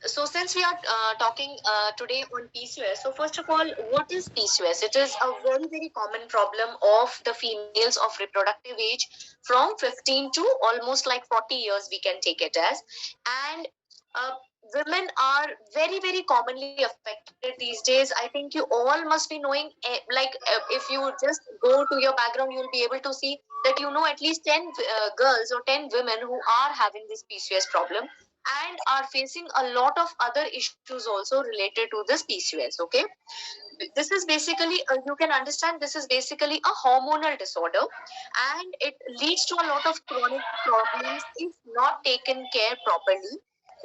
So since we are talking today on PCOS, so first of all, what is PCOS? It is a very, very common problem of the females of reproductive age from 15 to almost like 40 years, we can take it as. And uh, women are very, very commonly affected these days. I think you all must be knowing, if you just go to your background, you'll be able to see that you know at least 10 girls or 10 women who are having this PCOS problem and are facing a lot of other issues also related to this PCOS. Okay, this is basically you can understand this is basically a hormonal disorder, and it leads to a lot of chronic problems if not taken care properly.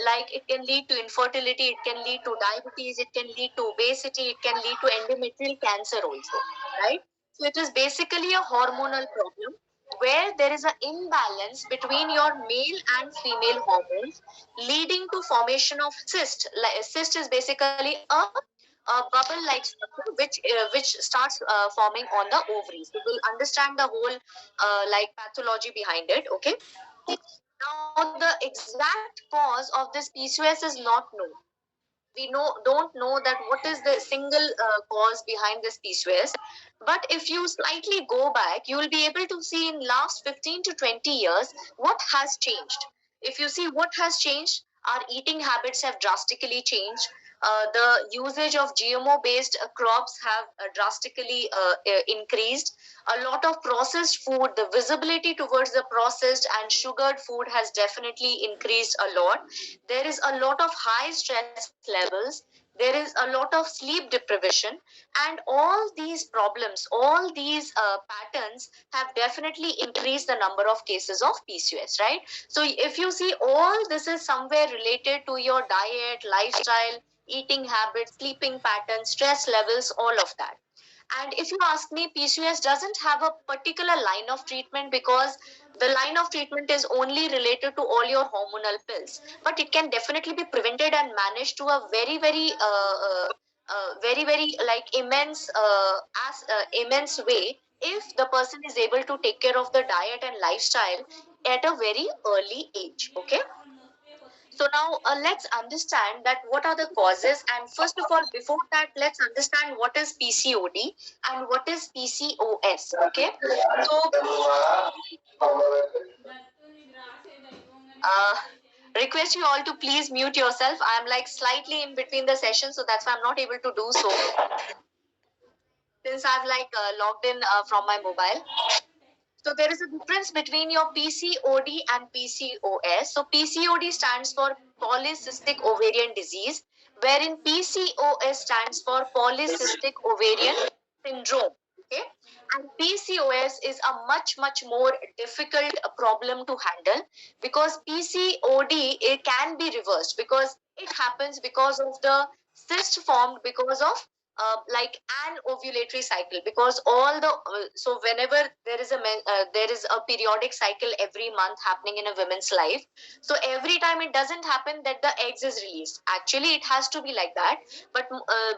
Like it can lead to infertility, it can lead to diabetes, it can lead to obesity, it can lead to endometrial cancer also, right? So it is basically a hormonal problem where there is an imbalance between your male and female hormones, leading to formation of cyst. Like, cyst is basically a bubble-like structure which starts forming on the ovaries. So we'll understand the whole like pathology behind it. Okay. Now the exact cause of this PCOS is not known. Don't know that what is the single cause behind this PCOS. But if you slightly go back, you will be able to see in last 15 to 20 years what has changed. If you see what has changed, our eating habits have drastically changed. The usage of GMO based crops have drastically increased. A lot of processed food, the visibility towards the processed and sugared food has definitely increased a lot. There is a lot of high stress levels, there is a lot of sleep deprivation, and all these problems, all these patterns have definitely increased the number of cases of PCOS, right? So if you see, all this is somewhere related to your diet, lifestyle, eating habits, sleeping patterns, stress levels, all of that. And if you ask me, PCOS doesn't have a particular line of treatment because the line of treatment is only related to all your hormonal pills. But it can definitely be prevented and managed to a very, very, like immense way if the person is able to take care of the diet and lifestyle at a very early age. Okay. So now let's understand that what are the causes, and first of all, before that, let's understand what is PCOD and what is PCOS. Okay, so uh, request you all to please mute yourself. I am like slightly in between the session, so that's why I'm not able to do so since I've like logged in from my mobile. So there is a difference between your PCOD and PCOS. So PCOD stands for polycystic ovarian disease, wherein PCOS stands for polycystic ovarian syndrome. Okay, and PCOS is a much more difficult problem to handle because PCOD it can be reversed because it happens because of the cyst formed because of like an ovulatory cycle, because all the so whenever there is a periodic cycle every month happening in a woman's life, so every time it doesn't happen that the eggs is released. Actually it has to be like that,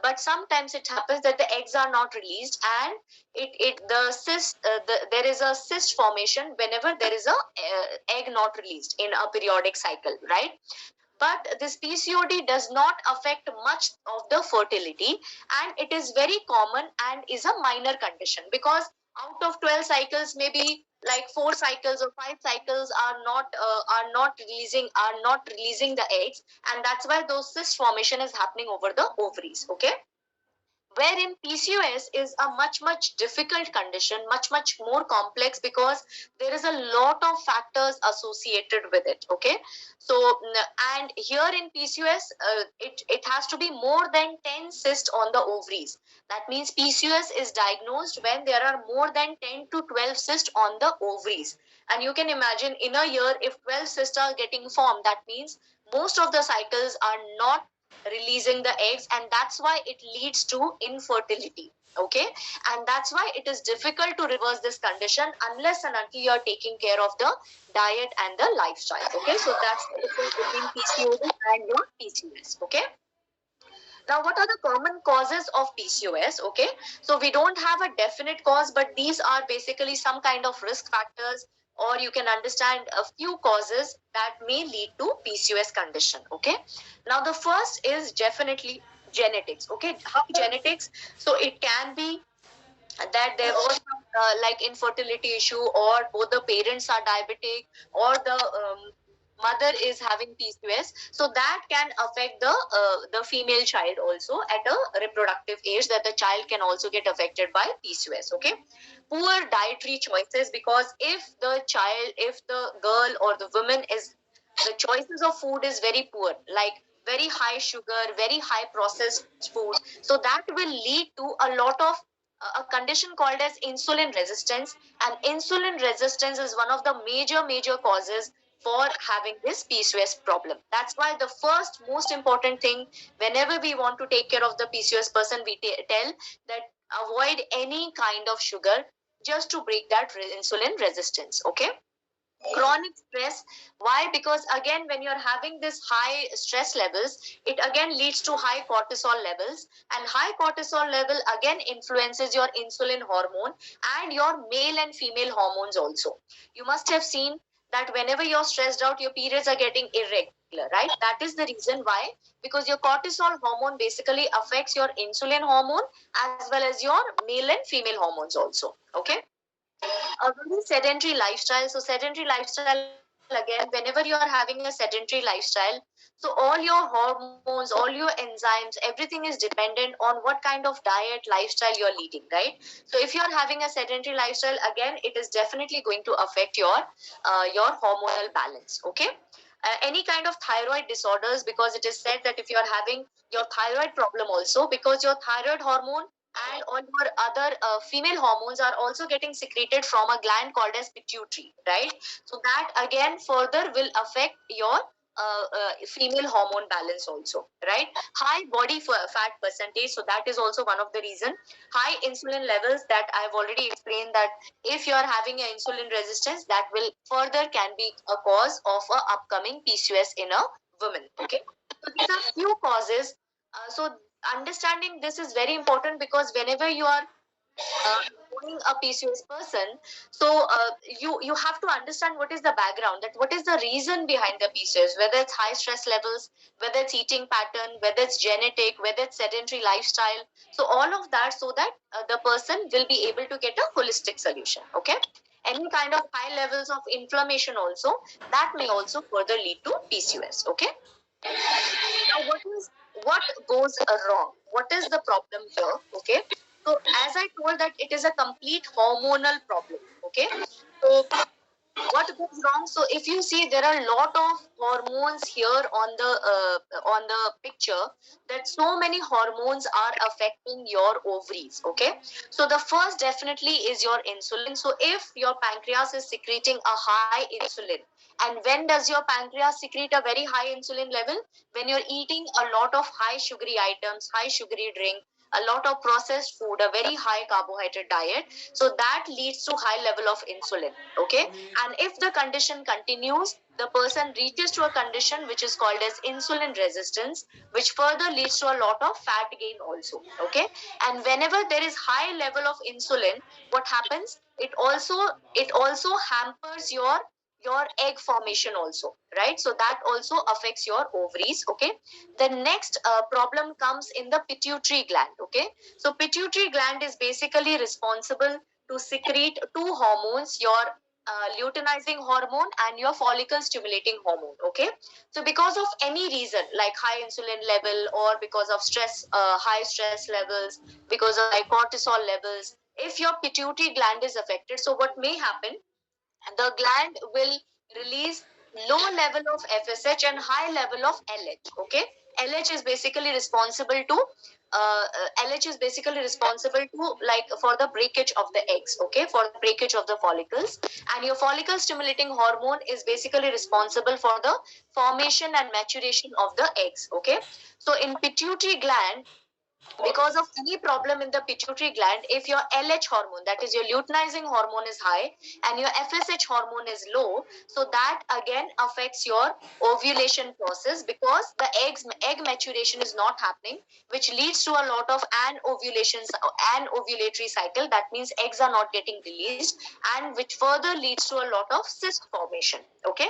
but sometimes it happens that the eggs are not released, and it the cyst there is a cyst formation whenever there is a egg not released in a periodic cycle, right? But this PCOD does not affect much of the fertility, and it is very common and is a minor condition because out of 12 cycles, maybe like 4 cycles or 5 cycles are not releasing the eggs, and that's why those cyst formation is happening over the ovaries. Okay, wherein PCOS is a much difficult condition, much more complex because there is a lot of factors associated with it. Okay, so and here in PCOS, it has to be more than 10 cysts on the ovaries. That means PCOS is diagnosed when there are more than 10 to 12 cysts on the ovaries. And you can imagine in a year, if 12 cysts are getting formed, that means most of the cycles are not releasing the eggs, and that's why it leads to infertility. Okay, and that's why it is difficult to reverse this condition unless and until you are taking care of the diet and the lifestyle. Okay, so that's the difference between PCOD and your PCOS. Okay, now what are the common causes of PCOS? Okay, so we don't have a definite cause, but these are basically some kind of risk factors or you can understand a few causes that may lead to PCOS condition. Okay, now the first is definitely genetics. Okay, how genetics? So it can be that there was some like infertility issue, or both the parents are diabetic, or the mother is having PCOS, so that can affect the female child also at a reproductive age, that the child can also get affected by PCOS. Okay, poor dietary choices, because if the girl or the woman is, the choices of food is very poor, like very high sugar, very high processed food, so that will lead to a lot of a condition called as insulin resistance. And insulin resistance is one of the major causes for having this PCOS problem. That's why the first most important thing, whenever we want to take care of the PCOS person, we tell that avoid any kind of sugar, just to break that insulin resistance. Okay, chronic stress. Why? Because again, when you're having this high stress levels, it again leads to high cortisol levels, and high cortisol level again influences your insulin hormone and your male and female hormones also. You must have seen that whenever you're stressed out, your periods are getting irregular, right? That is the reason why, because your cortisol hormone basically affects your insulin hormone as well as your male and female hormones also. Okay, a very sedentary lifestyle. So sedentary lifestyle, again, whenever you are having a sedentary lifestyle, so all your hormones, all your enzymes, everything is dependent on what kind of diet, lifestyle you're leading, right? So if you're having a sedentary lifestyle, again, it is definitely going to affect your hormonal balance. Okay. Any kind of thyroid disorders, because it is said that if you're having your thyroid problem also, because your thyroid hormone and all your other female hormones are also getting secreted from a gland called as pituitary, right? So that again further will affect your female hormone balance also, right? High body fat percentage, so that is also one of the reason. High insulin levels, that I've already explained, that if you're having an insulin resistance, that will further can be a cause of a upcoming PCOS in a woman. Okay, so these are few causes. So understanding this is very important, because whenever you are knowing a PCOS person, so you have to understand what is the background, that what is the reason behind the PCOS, whether it's high stress levels, whether it's eating pattern, whether it's genetic, whether it's sedentary lifestyle. So all of that, so that the person will be able to get a holistic solution. Okay, any kind of high levels of inflammation also, that may also further lead to PCOS. Okay, now what goes wrong, what is the problem here? Okay, so as I told, that it is a complete hormonal problem. Okay, so what goes wrong? So if you see, there are a lot of hormones here on the picture, that so many hormones are affecting your ovaries. Okay, so the first definitely is your insulin. So if your pancreas is secreting a high insulin, and when does your pancreas secrete a very high insulin level? When you're eating a lot of high sugary items, high sugary drink, a lot of processed food, a very high carbohydrate diet, so that leads to high level of insulin. Okay, and if the condition continues, the person reaches to a condition which is called as insulin resistance, which further leads to a lot of fat gain also. Okay, and whenever there is high level of insulin, what happens, it also hampers your egg formation also, right? So that also affects your ovaries. Okay, the next problem comes in the pituitary gland. Okay, so pituitary gland is basically responsible to secrete two hormones, your luteinizing hormone and your follicle stimulating hormone. Okay, so because of any reason, like high insulin level, or because of stress, high stress levels, because of high cortisol levels, if your pituitary gland is affected, so what may happen, the gland will release low level of FSH and high level of LH. Okay, LH is basically responsible to LH is basically responsible to, like, for the breakage of the eggs. Okay, for the breakage of the follicles, and your follicle stimulating hormone is basically responsible for the formation and maturation of the eggs. Okay, so in pituitary gland, because of any problem in the pituitary gland, if your LH hormone, that is your luteinizing hormone, is high and your FSH hormone is low, so that again affects your ovulation process, because the egg maturation is not happening, which leads to a lot of anovulatory cycle. That means eggs are not getting released, and which further leads to a lot of cyst formation. Okay.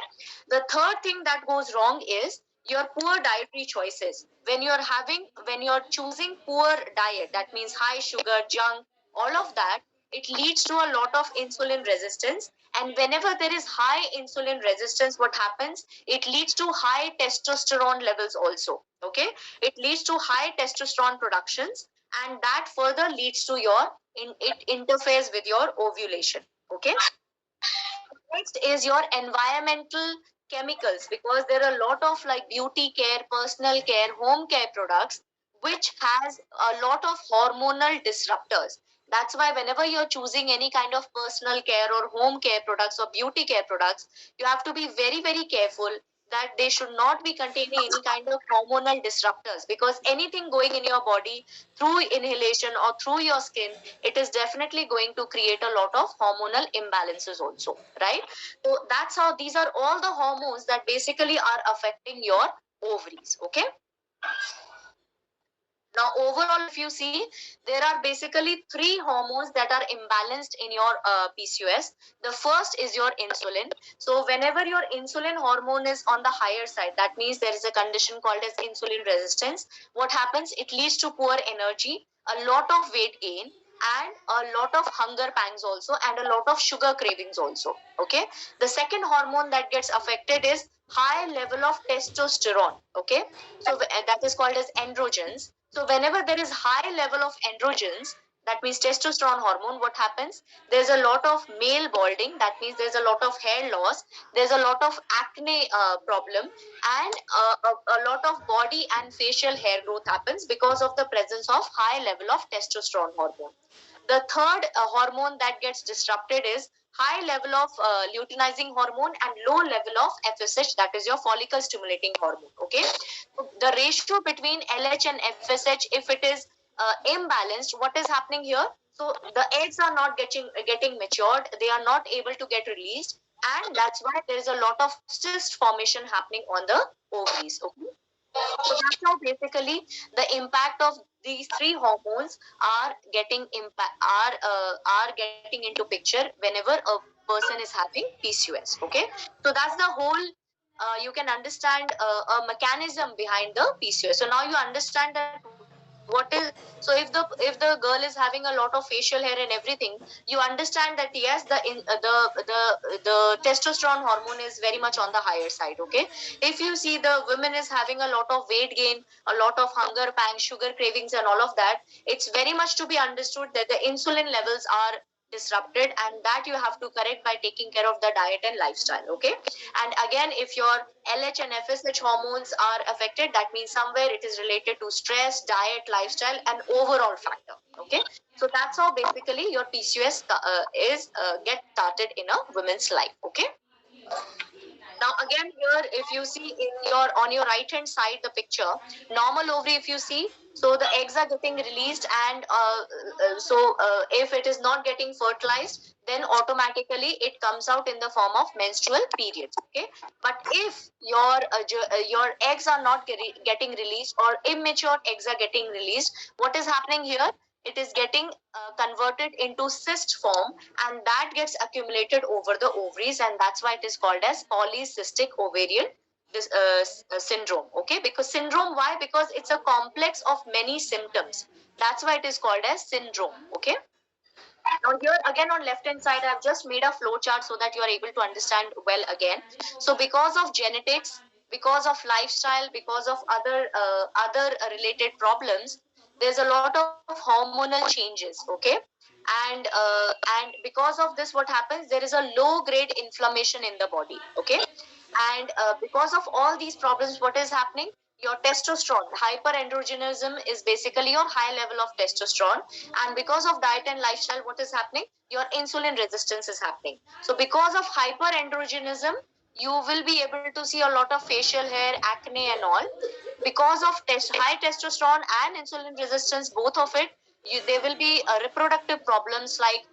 The third thing that goes wrong is your poor dietary choices. When you're choosing poor diet, that means high sugar, junk, all of that, it leads to a lot of insulin resistance. And whenever there is high insulin resistance, what happens? It leads to high testosterone levels also. Okay. It leads to high testosterone productions, and that further leads to it interferes with your ovulation. Okay. Next is your environmental chemicals, because there are a lot of like beauty care, personal care, home care products which has a lot of hormonal disruptors. That's why whenever you're choosing any kind of personal care or home care products or beauty care products, you have to be very, very careful that they should not be containing any kind of hormonal disruptors, because anything going in your body through inhalation or through your skin, it is definitely going to create a lot of hormonal imbalances also, right? So that's how these are all the hormones that basically are affecting your ovaries. Okay. Now, overall, if you see, there are basically three hormones that are imbalanced in your PCOS. The first is your insulin. So, whenever your insulin hormone is on the higher side, that means there is a condition called as insulin resistance. What happens? It leads to poor energy, a lot of weight gain, and a lot of hunger pangs also, and a lot of sugar cravings also. Okay. The second hormone that gets affected is high level of testosterone. Okay. So that is called as androgens. So whenever there is high level of androgens, that means testosterone hormone, what happens? There's a lot of male balding. That means there's a lot of hair loss. There's a lot of acne problem, and a lot of body and facial hair growth happens because of the presence of high level of testosterone hormone. The third hormone that gets disrupted is high level of luteinizing hormone and low level of FSH, that is your follicle stimulating hormone. Okay. The ratio between LH and FSH, if it is imbalanced, what is happening here? So the eggs are not getting matured, they are not able to get released, and that's why there is a lot of cyst formation happening on the ovaries. Okay. So that's how basically the impact of these three hormones are getting getting into picture whenever a person is having PCOS. Okay, so that's the whole. You can understand a mechanism behind the PCOS. So now you understand that what is, so if the girl is having a lot of facial hair and everything, you understand that yes, the testosterone hormone is very much on the higher side. Okay. If you see the woman is having a lot of weight gain, a lot of hunger pangs, sugar cravings, and all of that, it's very much to be understood that the insulin levels are disrupted, and that you have to correct by taking care of the diet and lifestyle. Okay. And again, if your LH and FSH hormones are affected, that means somewhere it is related to stress, diet, lifestyle, and overall factor. Okay. So that's how basically your PCOS is get started in a woman's life. Okay. Now again here, if you see in your on your right hand side the picture, normal ovary, if you see, so the eggs are getting released, and if it is not getting fertilized, then automatically it comes out in the form of menstrual periods. Okay. But if your eggs are not getting released, or immature eggs are getting released, what is happening here? It is getting converted into cyst form, and that gets accumulated over the ovaries, and that's why it is called as polycystic ovarian syndrome. Okay. Because syndrome, why? Because it's a complex of many symptoms. That's why it is called as syndrome. Okay. Now here again on left hand side, I've just made a flow chart so that you are able to understand well again. So because of genetics, because of lifestyle, because of other related problems, there's a lot of hormonal changes. Okay. And because of this, what happens? There is a low grade inflammation in the body. Okay. And because of all these problems, what is happening? Your testosterone, hyperandrogenism, is basically your high level of testosterone. And because of diet and lifestyle, what is happening? Your insulin resistance is happening. So because of hyperandrogenism, you will be able to see a lot of facial hair, acne and all. Because of high testosterone and insulin resistance, both of it, there will be reproductive problems like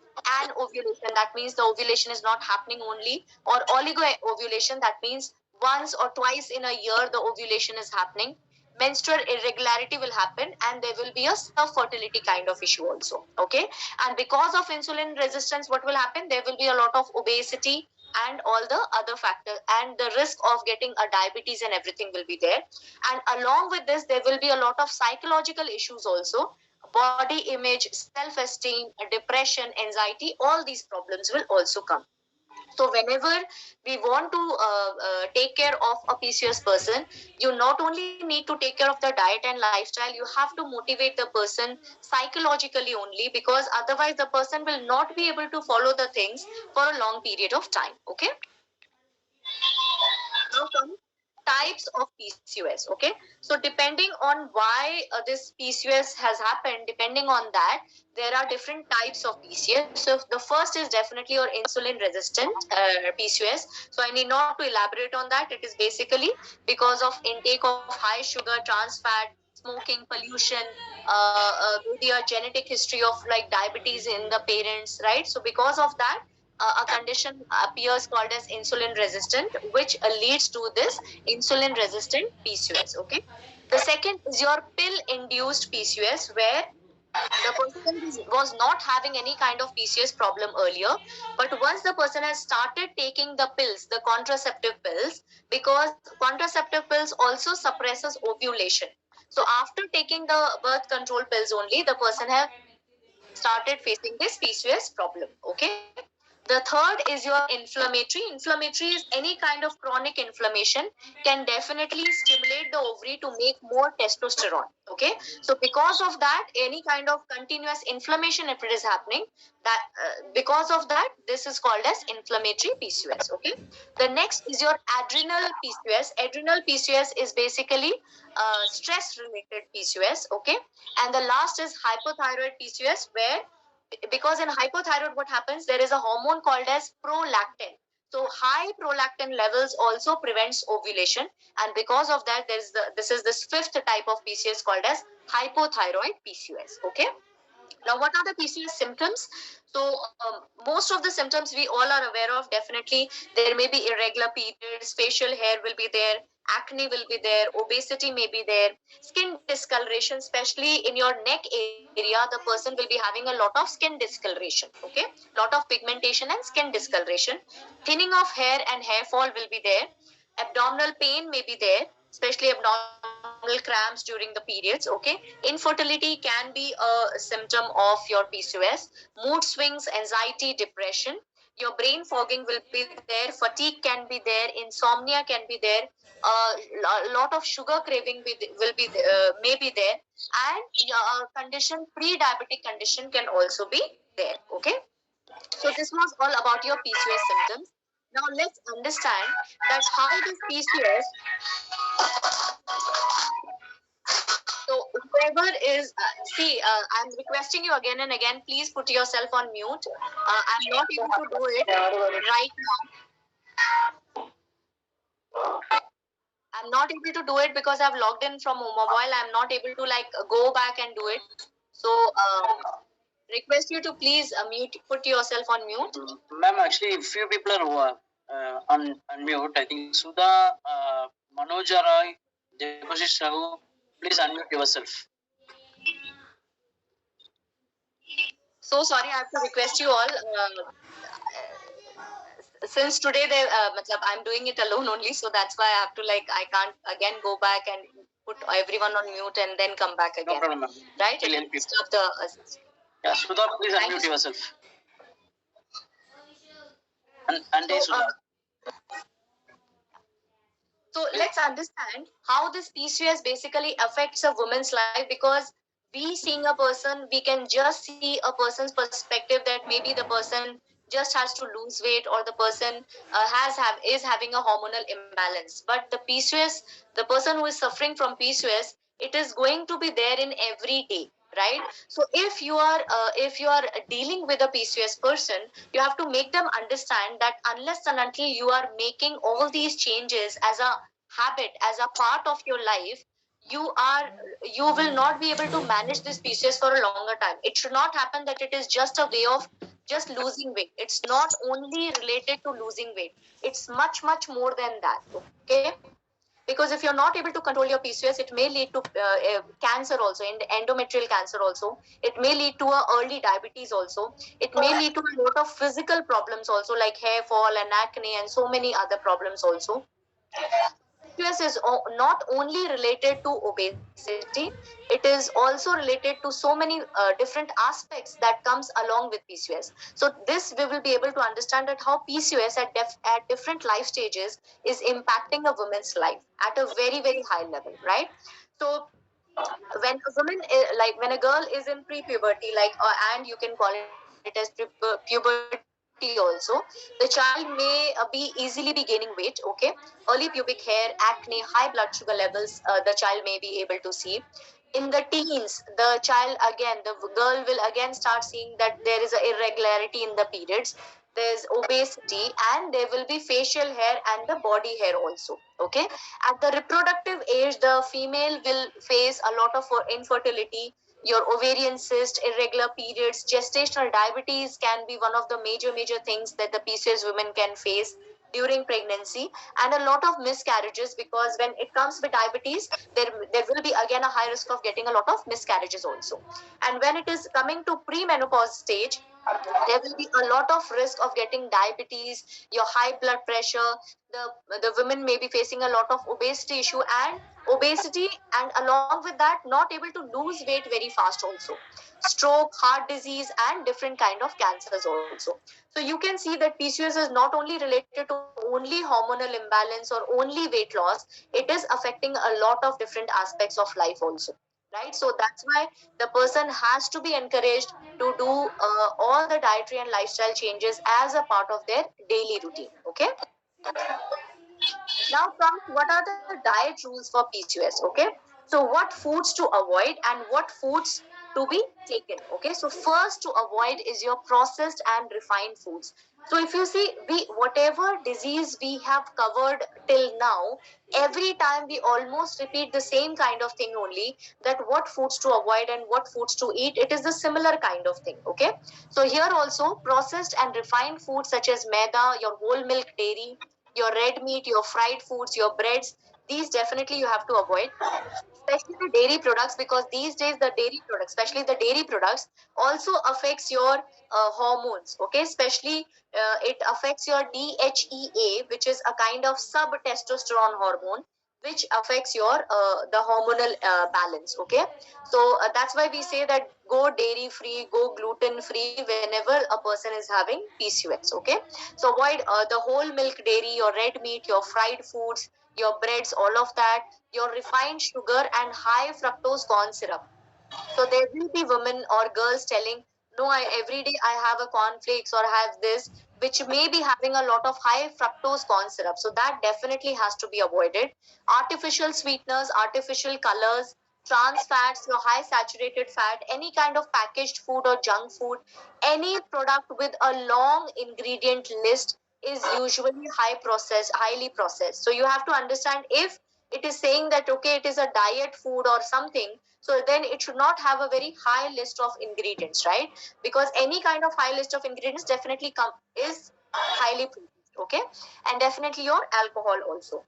an ovulation. That means the ovulation is not happening only, or oligo ovulation. That means once or twice in a year the ovulation is happening. Menstrual irregularity will happen, and there will be a self fertility kind of issue also. Okay, and because of insulin resistance, what will happen? There will be a lot of obesity and all the other factors, and the risk of getting a diabetes and everything will be there. And along with this, there will be a lot of psychological issues also: body image, self-esteem, depression, anxiety. All these problems will also come. So whenever we want to take care of a PCOS person, you not only need to take care of the diet and lifestyle, you have to motivate the person psychologically only, because otherwise the person will not be able to follow the things for a long period of time. Okay. Now come types of PCOS. Okay, so depending on why this PCOS has happened, depending on that, there are different types of PCOS. So the first is definitely your insulin resistant PCOS. So I need not to elaborate on that. It is basically because of intake of high sugar, trans fat, smoking, pollution, maybe a genetic history of like diabetes in the parents, right? So because of that, a condition appears called as insulin resistant, which leads to this insulin resistant PCOS. Okay. The second is your pill induced PCOS, where the person was not having any kind of PCOS problem earlier, but once the person has started taking the pills, the contraceptive pills, because contraceptive pills also suppresses ovulation. So after taking the birth control pills only, the person have started facing this PCOS problem. Okay. The third is your inflammatory. Inflammatory is any kind of chronic inflammation, can definitely stimulate the ovary to make more testosterone. Okay, so because of that, any kind of continuous inflammation, if it is happening, that because of that, this is called as inflammatory PCOS. Okay, the next is your adrenal PCOS. Adrenal PCOS is basically stress related PCOS. Okay, and the last is hypothyroid PCOS, where because in hypothyroid what happens, there is a hormone called as prolactin. So high prolactin levels also prevents ovulation, and because of that, this is this fifth type of PCOS called as hypothyroid PCOS. Okay, now what are the PCOS symptoms? So most of the symptoms we all are aware of. Definitely there may be irregular periods, facial hair will be there, acne will be there, obesity may be there, skin discoloration, especially in your neck area, the person will be having a lot of skin discoloration. Okay, lot of pigmentation and skin discoloration. Thinning of hair and hair fall will be there. Abdominal pain may be there, especially abdominal cramps during the periods. Okay, infertility can be a symptom of your PCOS. Mood swings, anxiety, depression. Your brain fogging will be there, fatigue can be there, insomnia can be there, a lot of sugar craving will be may be there, and your condition, pre-diabetic condition, can also be there. Okay, so this was all about your PCOS symptoms. Now let's understand that how this PCOS. So whoever is, I'm requesting you again and again, please put yourself on mute. I'm not able to do it right now. I'm not able to do it because I've logged in from mobile. I'm not able to like go back and do it. So request you to please mute, put yourself on mute. Ma'am, actually, few people are on mute. I think Sudha, Manoja Roy, Debasis Raghu, please unmute yourself. So sorry, I have to request you all. Since today I'm doing it alone only, so that's why I have to like, I can't again go back and put everyone on mute and then come back again. No problem, ma'am. Right? Stop the. Yeah, Sudha, please unmute yourself. And so, Sudha. So let's understand how this PCOS basically affects a woman's life, because we seeing a person, we can just see a person's perspective that maybe the person just has to lose weight, or the person is having a hormonal imbalance. But the PCOS, the person who is suffering from PCOS, it is going to be there in every day. right? So if you are dealing with a PCOS person, you have to make them understand that unless and until you are making all these changes as a habit, as a part of your life, you are you will not be able to manage this PCOS for a longer time. It should not happen that it is just a way of just losing weight. It's not only related to losing weight, it's much more than that, okay? Because if you're not able to control your PCOS, it may lead to cancer also, and endometrial cancer also. It may lead to a early diabetes also. It may lead to a lot of physical problems also, like hair fall and acne and so many other problems also. PCOS is not only related to obesity, it is also related to so many different aspects that comes along with PCOS. So this we will be able to understand that how PCOS at different life stages is impacting a woman's life at a very high level, right? So when a woman like when a girl is in pre-puberty, like and you can call it as puberty also, the child may be easily be gaining weight, okay? Early pubic hair, acne, high blood sugar levels, the child may be able to see. In the teens, the child again, the girl will again start seeing that there is a irregularity in the periods, there's obesity, and there will be facial hair and the body hair also, okay? At the reproductive age, the female will face a lot of infertility, your ovarian cyst, irregular periods, gestational diabetes can be one of the major things that the PCOS women can face during pregnancy, and a lot of miscarriages, because when it comes with diabetes, there will be again a high risk of getting a lot of miscarriages also. And when it is coming to premenopause stage, there will be a lot of risk of getting diabetes, your high blood pressure. The women may be facing a lot of obesity issue and obesity, and along with that, not able to lose weight very fast also. Stroke, heart disease, and different kind of cancers also. So you can see that PCOS is not only related to only hormonal imbalance or only weight loss, it is affecting a lot of different aspects of life also, right? So that's why the person has to be encouraged to do all the dietary and lifestyle changes as a part of their daily routine, okay? Now comes, what are the diet rules for PCOS, okay? So what foods to avoid and what foods to be taken, okay? So first to avoid is your processed and refined foods. So if you see, we whatever disease we have covered till now, every time we almost repeat the same kind of thing only, that what foods to avoid and what foods to eat, it is the similar kind of thing, okay? So here also, processed and refined foods such as maida, your whole milk dairy, your red meat, your fried foods, your breads, these definitely you have to avoid, especially the dairy products, because these days the dairy products, especially the dairy products, also affects your hormones, okay? Especially it affects your DHEA, which is a kind of sub testosterone hormone, which affects your the hormonal balance, okay? So that's why we say that go dairy free, go gluten free whenever a person is having PCOS, okay? So avoid the whole milk dairy, your red meat, your fried foods, your breads, all of that, your refined sugar and high fructose corn syrup. So there will be women or girls telling, no, every day I have a cornflakes or have this, which may be having a lot of high fructose corn syrup. So that definitely has to be avoided. Artificial sweeteners, artificial colors, trans fats, your high saturated fat, any kind of packaged food or junk food, any product with a long ingredient list is usually highly processed. So you have to understand, if it is saying that okay, it is a diet food or something, so then it should not have a very high list of ingredients, right? Because any kind of high list of ingredients definitely is highly processed, okay? And definitely your alcohol also,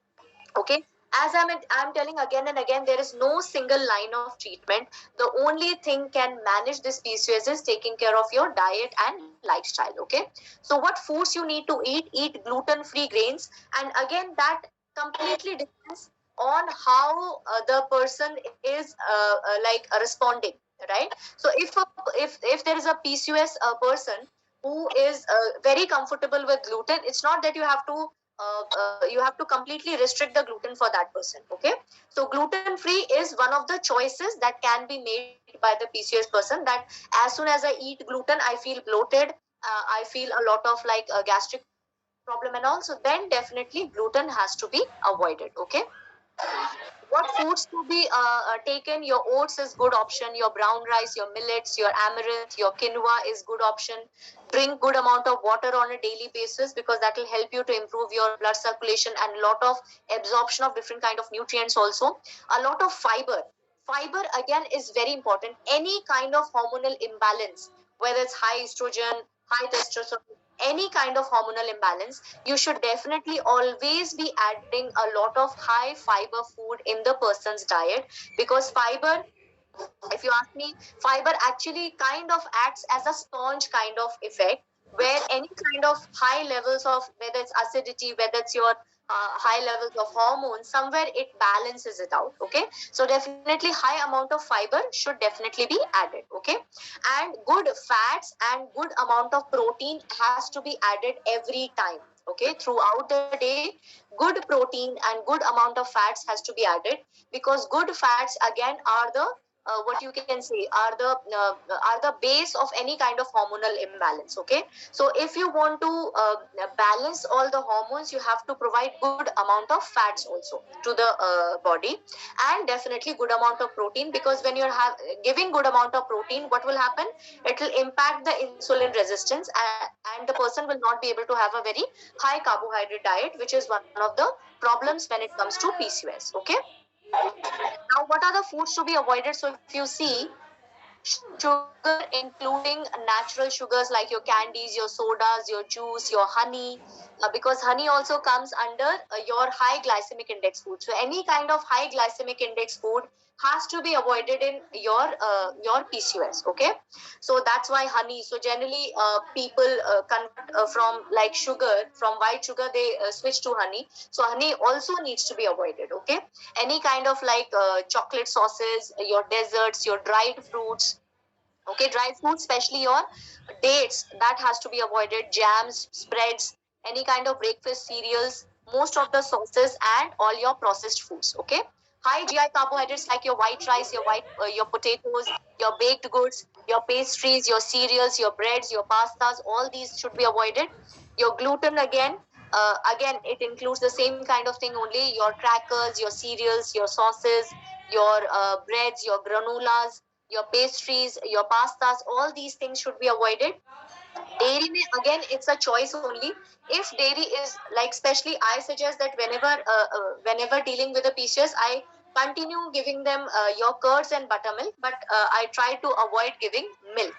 okay? As I'm telling again and again, there is no single line of treatment. The only thing can manage this PCOS is taking care of your diet and lifestyle, okay? So what foods you need to eat gluten free grains, and again that completely depends on how the person is responding, right? So if there is a PCOS person who is very comfortable with gluten, it's not that you have to completely restrict the gluten for that person, okay? So gluten free is one of the choices that can be made by the PCOS person, that as soon as I eat gluten I feel bloated, I feel a lot of gastric problem and all, so then definitely gluten has to be avoided, okay? What foods to be taken? Your oats is good option, your brown rice, your millets, your amaranth, your quinoa is good option. Drink good amount of water on a daily basis, because that will help you to improve your blood circulation and lot of absorption of different kind of nutrients also. A lot of fiber. Fiber again is very important. Any kind of hormonal imbalance, whether it's high estrogen, high testosterone, any kind of hormonal imbalance, you should definitely always be adding a lot of high fiber food in the person's diet, because fiber, if you ask me, fiber actually kind of acts as a sponge kind of effect, where any kind of high levels of, whether it's acidity, whether it's your high levels of hormones, somewhere it balances it out. Okay, so definitely high amount of fiber should definitely be added. Okay, and good fats and good amount of protein has to be added every time. Okay, throughout the day, good protein and good amount of fats has to be added, because good fats again are the what you can say are the base of any kind of hormonal imbalance. Okay, so if you want to balance all the hormones, you have to provide good amount of fats also to the body, and definitely good amount of protein, because when you're giving good amount of protein, what will happen? It will impact the insulin resistance, and the person will not be able to have a very high carbohydrate diet, which is one of the problems when it comes to PCOS. Okay, now what are the foods to be avoided? So if you see, sugar, including natural sugars like your candies, your sodas, your juice, your honey, because honey also comes under your high glycemic index food. So any kind of high glycemic index food has to be avoided in your PCOS. Okay, so that's why honey. So generally, people convert from like sugar, from white sugar, they switch to honey. So honey also needs to be avoided. Okay, any kind of like chocolate sauces, your desserts, your dried fruits. Okay, dry fruits, especially your dates, that has to be avoided. Jams, spreads, any kind of breakfast cereals, most of the sauces, and all your processed foods. Okay, high GI carbohydrates like your white rice, your potatoes, your baked goods, your pastries, your cereals, your breads, your pastas, all these should be avoided. Your gluten again, again it includes the same kind of thing only. Your crackers, your cereals, your sauces, your breads, your granolas, your pastries, your pastas, all these things should be avoided. Dairy, again, it's a choice only. If dairy is like, especially I suggest that whenever dealing with the PCOS, I continue giving them your curds and buttermilk, but I try to avoid giving milk,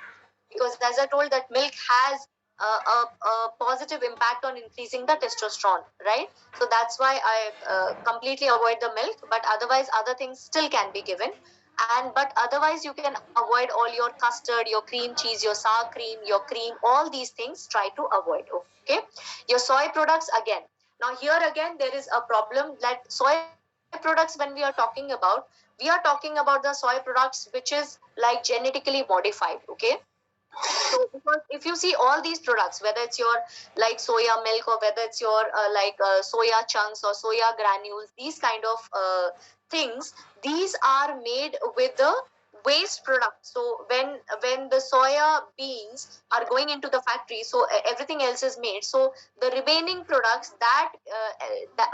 because as I told, that milk has a positive impact on increasing the testosterone, right? So that's why I completely avoid the milk, but otherwise other things still can be given. And but otherwise you can avoid all your custard, your cream cheese, your sour cream, your cream, all these things try to avoid. Okay, your soy products again. Now here again there is a problem that soy products, when we are talking about, we are talking about the soy products which is like genetically modified. Okay, so because if you see all these products, whether it's your like soya milk, or whether it's your soya chunks or soya granules, these kind of things, these are made with the waste product. So when the soya beans are going into the factory, so everything else is made. So the remaining products, that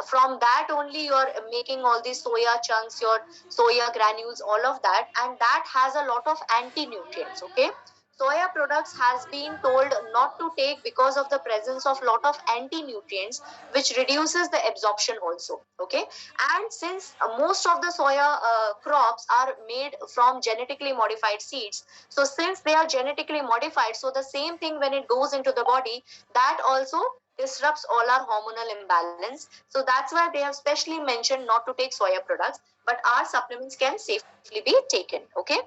from that only you are making all these soya chunks, your soya granules, all of that, and that has a lot of anti nutrients. Okay, soya products has been told not to take because of the presence of lot of anti nutrients, which reduces the absorption also. Okay, and since most of the soya crops are made from genetically modified seeds, so since they are genetically modified, so the same thing when it goes into the body, that also disrupts all our hormonal imbalance. So that's why they have specially mentioned not to take soya products, but our supplements can safely be taken. Okay,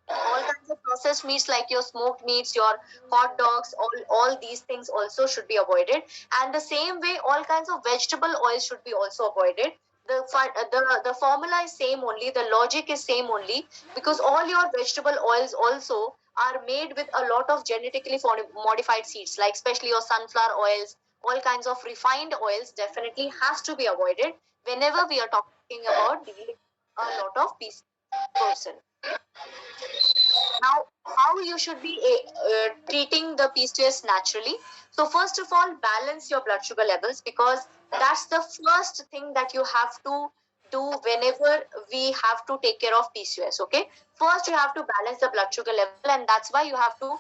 all kinds of processed meats like your smoked meats, your hot dogs, all these things also should be avoided. And the same way, all kinds of vegetable oils should be also avoided. The formula is same only, the logic is same only, because all your vegetable oils also are made with a lot of genetically modified seeds, like especially your sunflower oils, all kinds of refined oils definitely has to be avoided whenever we are talking about dealing a lot of pieces person. Now, how you should be treating the PCOS naturally? So, first of all, balance your blood sugar levels, because that's the first thing that you have to do whenever we have to take care of PCOS. Okay, first you have to balance the blood sugar level, and that's why you have to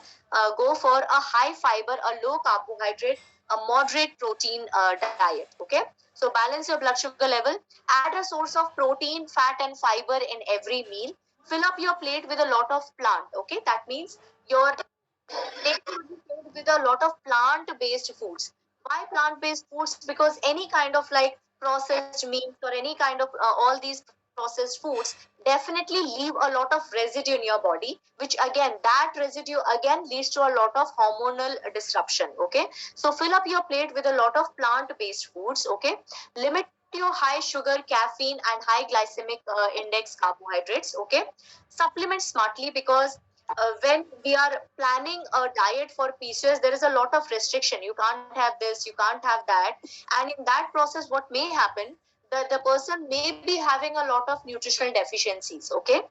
go for a high fiber, a low carbohydrate, a moderate protein diet. Okay, so balance your blood sugar level, add a source of protein, fat, and fiber in every meal. Fill up your plate with a lot of plant. Okay, that means your plate should be filled with a lot of plant-based foods. Why plant-based foods? Because any kind of like processed meats or any kind of all these processed foods definitely leave a lot of residue in your body, which again that residue again leads to a lot of hormonal disruption. Okay, so fill up your plate with a lot of plant-based foods. Okay, limit your high sugar, caffeine, and high glycemic index carbohydrates. Okay, supplement smartly, because when we are planning a diet for PCOS, there is a lot of restriction. You can't have this, you can't have that. And in that process, what may happen, that the person may be having a lot of nutritional deficiencies. Okay.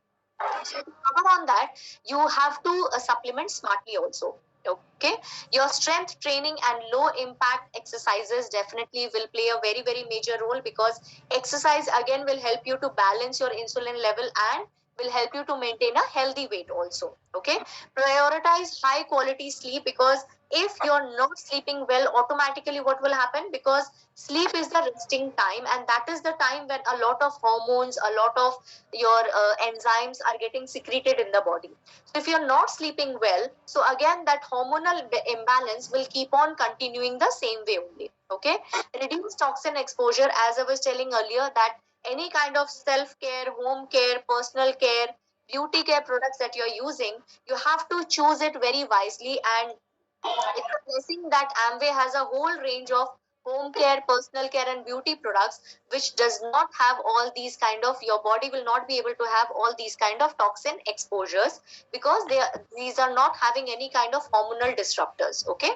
So to cover on that, you have to supplement smartly also. Okay, your strength training and low impact exercises definitely will play a very very major role, because exercise again will help you to balance your insulin level and will help you to maintain a healthy weight also. Okay, prioritize high quality sleep, because if you're not sleeping well, automatically what will happen, because sleep is the resting time, and that is the time when a lot of hormones, a lot of your enzymes are getting secreted in the body. So if you're not sleeping well, so again that hormonal imbalance will keep on continuing the same way only. Okay, reduce toxin exposure, as I was telling earlier, that any kind of self care, home care, personal care, beauty care products that you're using, you have to choose it very wisely. And it's a blessing that Amway has a whole range of home care, personal care, and beauty products, which does not have all these kind of, your body will not be able to have all these kind of toxin exposures, because these are not having any kind of hormonal disruptors. Okay,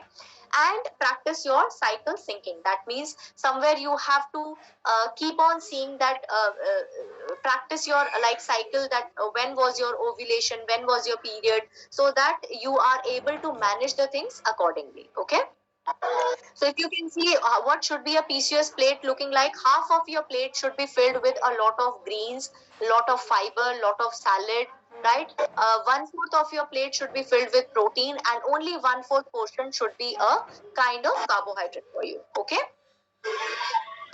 and practice your cycle syncing. That means somewhere you have to keep on seeing that practice your like cycle, that when was your ovulation, when was your period, so that you are able to manage the things accordingly. Okay, so if you can see what should be a PCOS plate looking like, half of your plate should be filled with a lot of greens, lot of fiber, lot of salad, right? 1/4 of your plate should be filled with protein, and only 1/4 portion should be a kind of carbohydrate for you. Okay,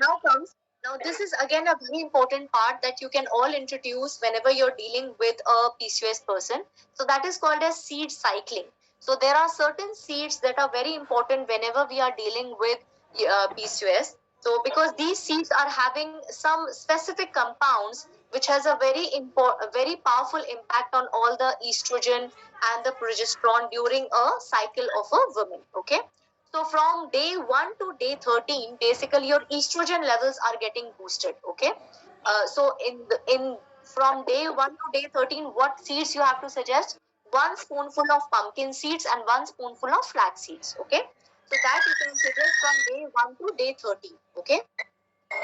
now this is again a very important part that you can all introduce whenever you're dealing with a PCOS person. So that is called as seed cycling. So there are certain seeds that are very important whenever we are dealing with PCOS. So because these seeds are having some specific compounds which has a very powerful impact on all the estrogen and the progesterone during a cycle of a woman. Okay, so from day 1 to day 13, basically your estrogen levels are getting boosted. Okay, so in from day 1 to day 13, what seeds you have to suggest? 1 spoonful of pumpkin seeds and 1 spoonful of flax seeds. Okay, so that you can suggest from day 1 to day 13. Okay,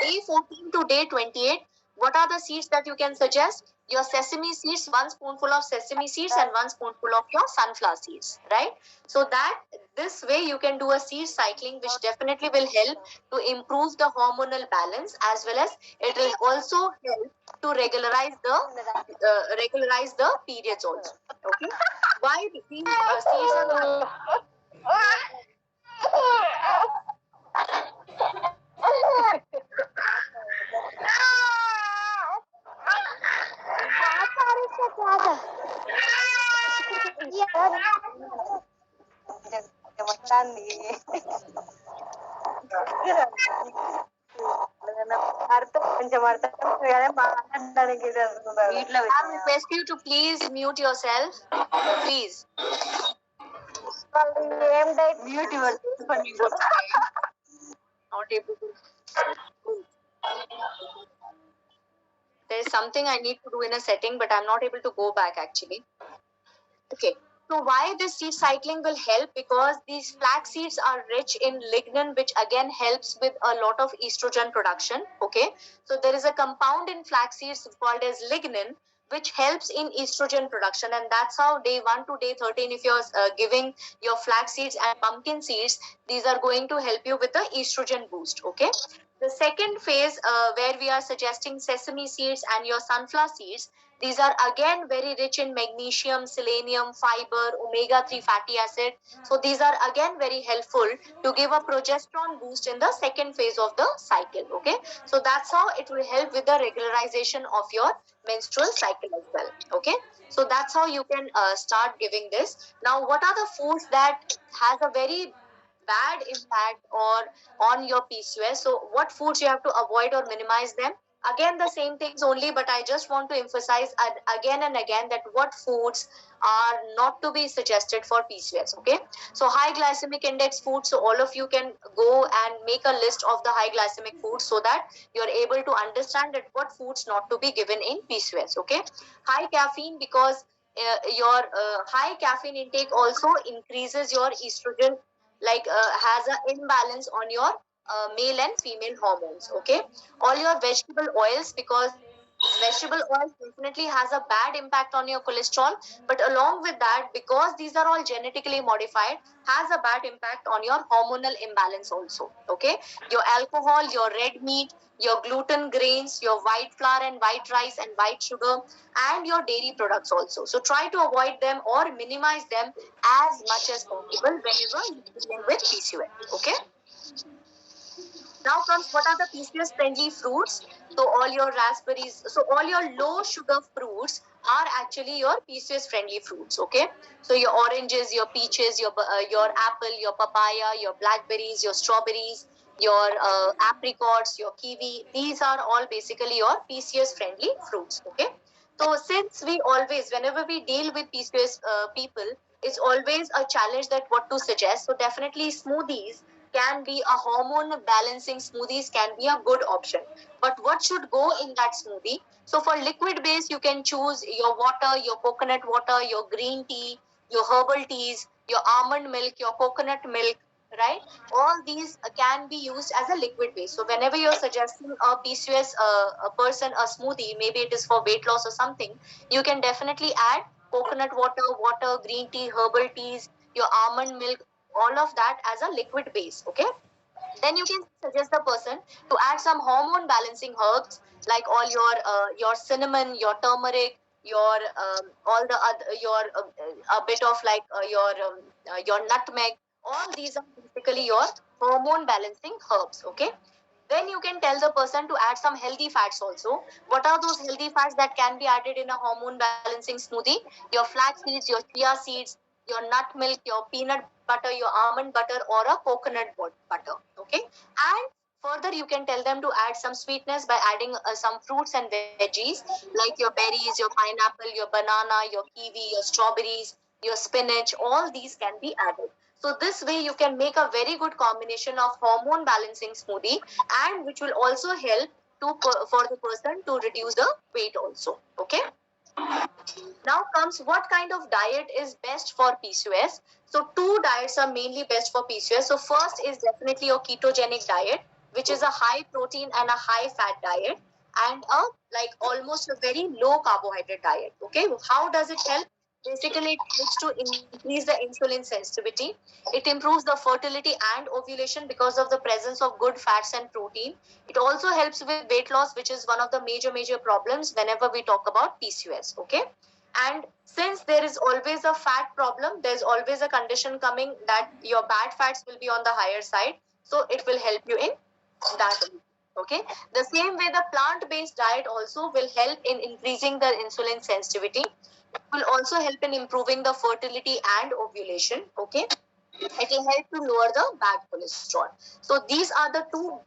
day 14 to day 28, what are the seeds that you can suggest? Your sesame seeds, 1 spoonful of sesame seeds and 1 spoonful of your sunflower seeds, right? So that this way you can do a seed cycling, which definitely will help to improve the hormonal balance, as well as it will also help to regularize the periods also. Okay, why these seeds are I request you to please mute yourself. Please. Mute yourself. Not able to. There is something I need to do in a setting, but I'm not able to go back actually. Okay. So why this seed cycling will help? Because these flax seeds are rich in lignin, which again helps with a lot of estrogen production. Okay. So there is a compound in flax seeds called as lignin, which helps in estrogen production. And that's how day 1 to day 13, if you're giving your flax seeds and pumpkin seeds, these are going to help you with the estrogen boost. Okay. The second phase, where we are suggesting sesame seeds and your sunflower seeds, these are again very rich in magnesium, selenium, fiber, omega-3 fatty acid. So these are again very helpful to give a progesterone boost in the second phase of the cycle. Okay. So that's how it will help with the regularization of your menstrual cycle as well. Okay. So that's how you can start giving this. Now, what are the foods that has a very bad impact or on your PCOS? So what foods you have to avoid or minimize them? Again, the same things only, but I just want to emphasize again and again that what foods are not to be suggested for PCOS. Okay. So high glycemic index foods. So all of you can go and make a list of the high glycemic foods so that you're able to understand that what foods not to be given in PCOS. Okay. High caffeine, because your high caffeine intake also increases your estrogen, like has an imbalance on your male and female hormones. Okay. All your vegetable oils, because vegetable oil definitely has a bad impact on your cholesterol, but along with that, because these are all genetically modified, has a bad impact on your hormonal imbalance also. Okay. Your alcohol, your red meat, your gluten grains, your white flour and white rice and white sugar, and your dairy products also. So try to avoid them or minimize them as much as possible whenever you're dealing with PCOS. Okay. Now comes, what are the PCOS friendly fruits? So all your raspberries, so all your low sugar fruits are actually your PCOS friendly fruits. Okay. So your oranges, your peaches, your apple, your papaya, your blackberries, your strawberries, your apricots, your kiwi. These are all basically your PCOS friendly fruits. Okay. So since we always, whenever we deal with PCOS people, it's always a challenge that what to suggest. So definitely smoothies can be a hormone balancing, smoothies can be a good option. But what should go in that smoothie? So for liquid base, you can choose your water, your coconut water, your green tea, your herbal teas, your almond milk, your coconut milk, right? All these can be used as a liquid base. So whenever you're suggesting a PCOS a person a smoothie, maybe it is for weight loss or something, you can definitely add coconut water, green tea, herbal teas, your almond milk, all of that as a liquid base. Okay. Then you can suggest the person to add some hormone balancing herbs, like all your cinnamon, your turmeric, your all the other, your a bit of like your nutmeg. All these are basically your hormone balancing herbs. Okay. Then you can tell the person to add some healthy fats also. What are those healthy fats that can be added in a hormone balancing smoothie? Your flax seeds, your chia seeds, your nut milk, your peanut butter, your almond butter, or a coconut butter. Okay. And further, you can tell them to add some sweetness by adding some fruits and veggies like your berries, your pineapple, your banana, your kiwi, your strawberries, your spinach. All these can be added. So this way you can make a very good combination of hormone balancing smoothie, and which will also help for the person to reduce the weight also. Okay. Now comes, what kind of diet is best for PCOS? So two diets are mainly best for PCOS. So first is definitely your ketogenic diet, which is a high protein and a high fat diet, and a like almost a very low carbohydrate diet. Okay. How does it help? Basically, it helps to increase the insulin sensitivity. It improves the fertility and ovulation because of the presence of good fats and protein. It also helps with weight loss, which is one of the major problems whenever we talk about PCOS. Okay. And since there is always a fat problem, there's always a condition coming that your bad fats will be on the higher side. So it will help you in that. Okay. The same way, the plant-based diet also will help in increasing the insulin sensitivity. It will also help in improving the fertility and ovulation. Okay. It will help to lower the bad cholesterol. So these are the two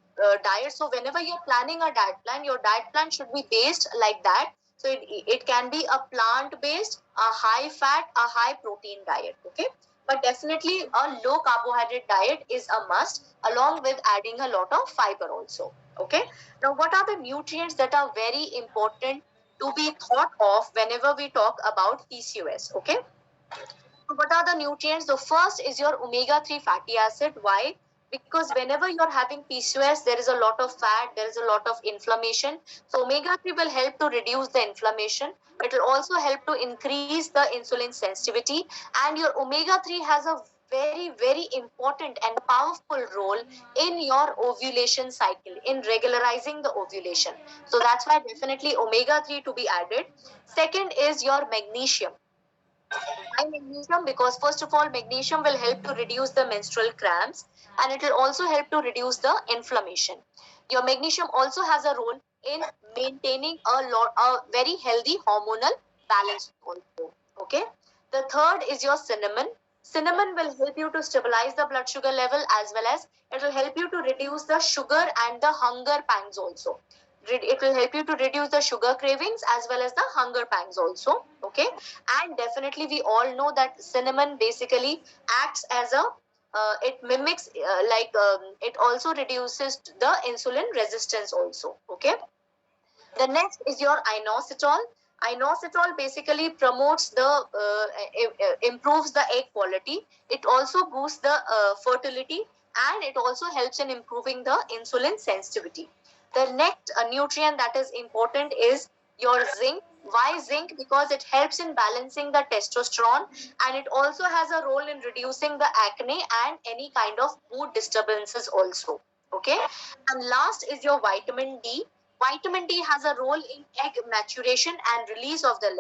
diets. So whenever you're planning a diet plan, your diet plan should be based like that. So it can be a plant-based, a high-fat, a high-protein diet. Okay. But definitely a low carbohydrate diet is a must, along with adding a lot of fiber also. Okay. Now, what are the nutrients that are very important to be thought of whenever we talk about PCOS? Okay. So what are the nutrients? The first is your omega-3 fatty acid. Why? because whenever you're having PCOS, there is a lot of fat, there is a lot of inflammation. So omega-3 will help to reduce the inflammation. It will also help to increase the insulin sensitivity, and your omega-3 has a very, very important and powerful role in your ovulation cycle, in regularizing the ovulation. So that's why definitely omega-3 to be added. Second is your magnesium. Why magnesium? Because first of all, magnesium will help to reduce the menstrual cramps, and it will also help to reduce the inflammation. Your magnesium also has a role in maintaining a very healthy hormonal balance also. Okay. The third is your cinnamon. Cinnamon will help you to stabilize the blood sugar level, as well as it will help you to reduce the sugar and the hunger pangs also. It will help you to reduce the sugar cravings as well as the hunger pangs also. Okay. And definitely we all know that cinnamon basically acts as a it mimics it also reduces the insulin resistance also. Okay. The next is your inositol. Inositol basically promotes the improves the egg quality. It also boosts the fertility, and it also helps in improving the insulin sensitivity. The next nutrient that is important is your zinc. Why zinc? Because it helps in balancing the testosterone, and it also has a role in reducing the acne and any kind of mood disturbances also. Okay. And last is your vitamin D. Vitamin D has a role in egg maturation and release of the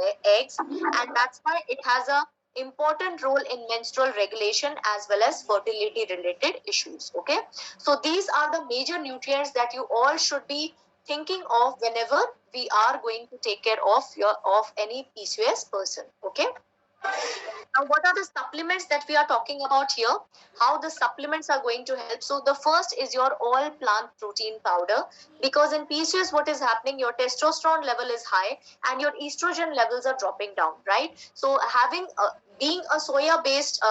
eggs, and that's why it has a important role in menstrual regulation as well as fertility related issues. Okay. So these are the major nutrients that you all should be thinking of whenever we are going to take care of any PCOS person. Okay. Now, what are the supplements that we are talking about here? How the supplements are going to help? So, the first is your all plant protein powder, because in PCOS, what is happening? Your testosterone level is high and your estrogen levels are dropping down, right? So, being a soya based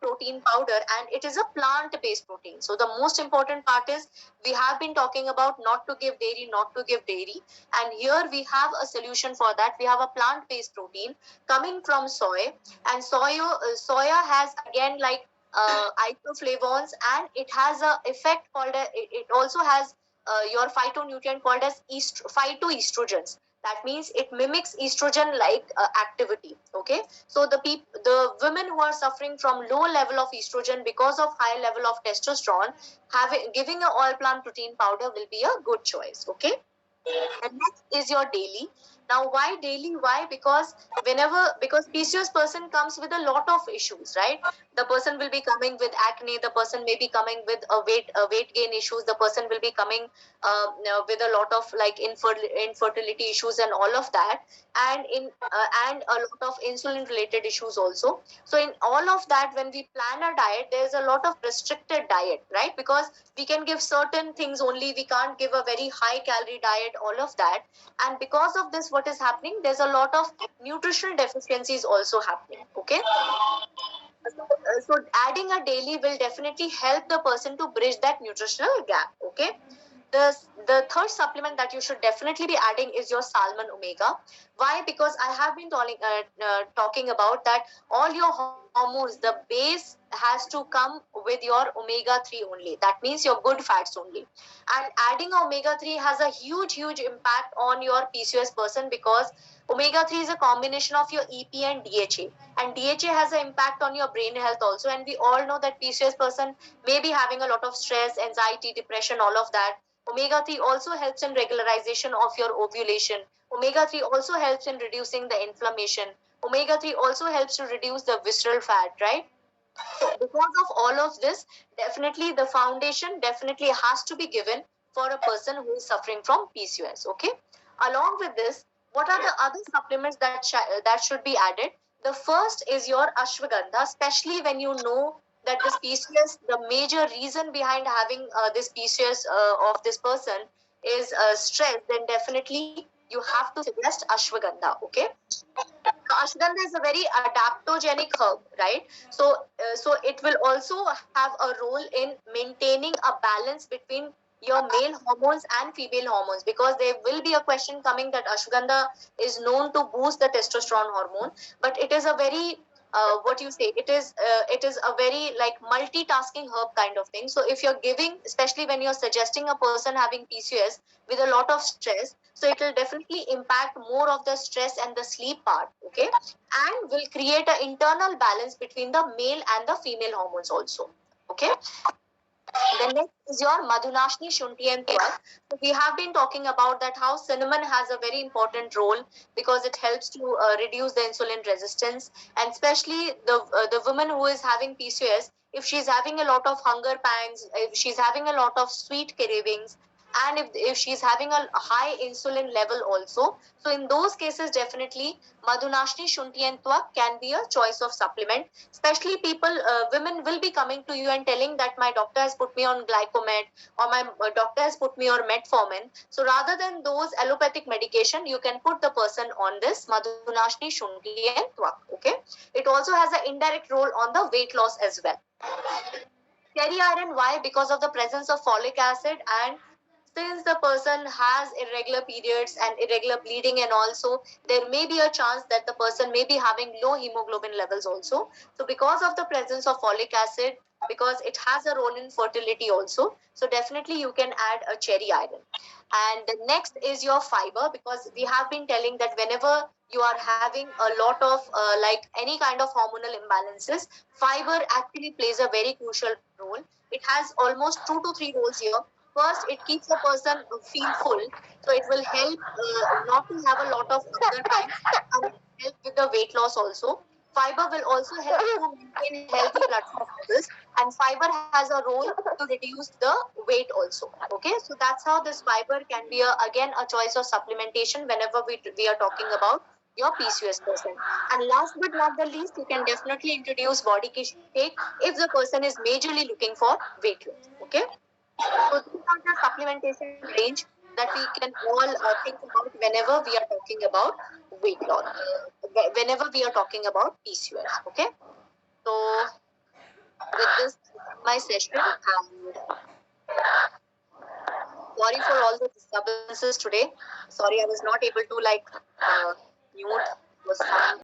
protein powder, and it is a plant based protein. So, the most important part is we have been talking about not to give dairy, not to give dairy, and here we have a solution for that. We have a plant based protein coming from soy, and soya has again like isoflavones, and it has a effect called it also has your phytonutrient called as phytoestrogens. That means it mimics estrogen like activity. Okay. So the women who are suffering from low level of estrogen because of high level of testosterone, giving a all plant protein powder will be a good choice. Okay. And next is your daily. Now, why daily? Why? Because PCOS person comes with a lot of issues, right? The person will be coming with acne. The person may be coming with a weight gain issues. The person will be coming with a lot of like infertility issues and all of that, and a lot of insulin related issues also. So in all of that, when we plan a diet, there's a lot of restricted diet, right? Because we can give certain things only, we can't give a very high calorie diet, all of that. And because of this, what is happening, there's a lot of nutritional deficiencies also happening. Okay. So adding a daily will definitely help the person to bridge that nutritional gap. Okay. The third supplement that you should definitely be adding is your salmon omega. Why? Because I have been talking about that all your hormones, the base has to come with your omega-3 only. That means your good fats only. And adding omega-3 has a huge impact on your PCOS person, because omega-3 is a combination of your EP and DHA. And DHA has an impact on your brain health also. And we all know that PCOS person may be having a lot of stress, anxiety, depression, all of that. Omega-3 also helps in regularization of your ovulation. Omega-3 also helps in reducing the inflammation. Omega-3 also helps to reduce the visceral fat, right? So because of all of this, definitely the foundation definitely has to be given for a person who is suffering from PCOS. Okay. Along with this, what are the other supplements that should be added? The first is your ashwagandha, especially when you know that this PCOS, the major reason behind having this PCOS of this person is stress. Then definitely you have to suggest ashwagandha. Okay. Ashwagandha is a very adaptogenic herb, right? So it will also have a role in maintaining a balance between your male hormones and female hormones, because there will be a question coming that ashwagandha is known to boost the testosterone hormone, but it is a very what you say, it is a very like multitasking herb kind of thing. So if you're giving, especially when you're suggesting a person having PCOS with a lot of stress, so it will definitely impact more of the stress and the sleep part, okay, and will create an internal balance between the male and the female hormones also, okay. The next is your Madhunashni, Shunti, and Twat. So we have been talking about that how cinnamon has a very important role because it helps to reduce the insulin resistance, and especially the woman who is having PCOS, if she's having a lot of hunger pangs, if she's having a lot of sweet cravings, and if she's having a high insulin level also, so in those cases definitely Madhunashni, Shunti, and Twak can be a choice of supplement. Especially people, women will be coming to you and telling that my doctor has put me on glycomet, or my doctor has put me on metformin. So rather than those allopathic medication, you can put the person on this Madhunashni, Shunti, and Twak, okay. It also has an indirect role on the weight loss as well. Cherry iron, why? Because of the presence of folic acid, and since the person has irregular periods and irregular bleeding, and also there may be a chance that the person may be having low hemoglobin levels also. So because of the presence of folic acid, because it has a role in fertility also, so definitely you can add a cherry iron. And the next is your fiber, because we have been telling that whenever you are having a lot of like any kind of hormonal imbalances, fiber actually plays a very crucial role. It has almost 2 to 3 roles here. First, it keeps a person feel full, so it will help not to have a lot of hunger pangs, and it will help with the weight loss also. Fiber will also help to maintain healthy blood sugar levels, and fiber has a role to reduce the weight also. Okay, so that's how this fiber can be again a choice of supplementation whenever we are talking about your PCOS person. And last but not the least, you can definitely introduce body shake if the person is majorly looking for weight loss. Okay. So these are the supplementation range that we can all think about whenever we are talking about weight loss, whenever we are talking about PCOS. Okay. So with this, my session, and sorry for all the disturbances today. Sorry, I was not able to like mute. Was some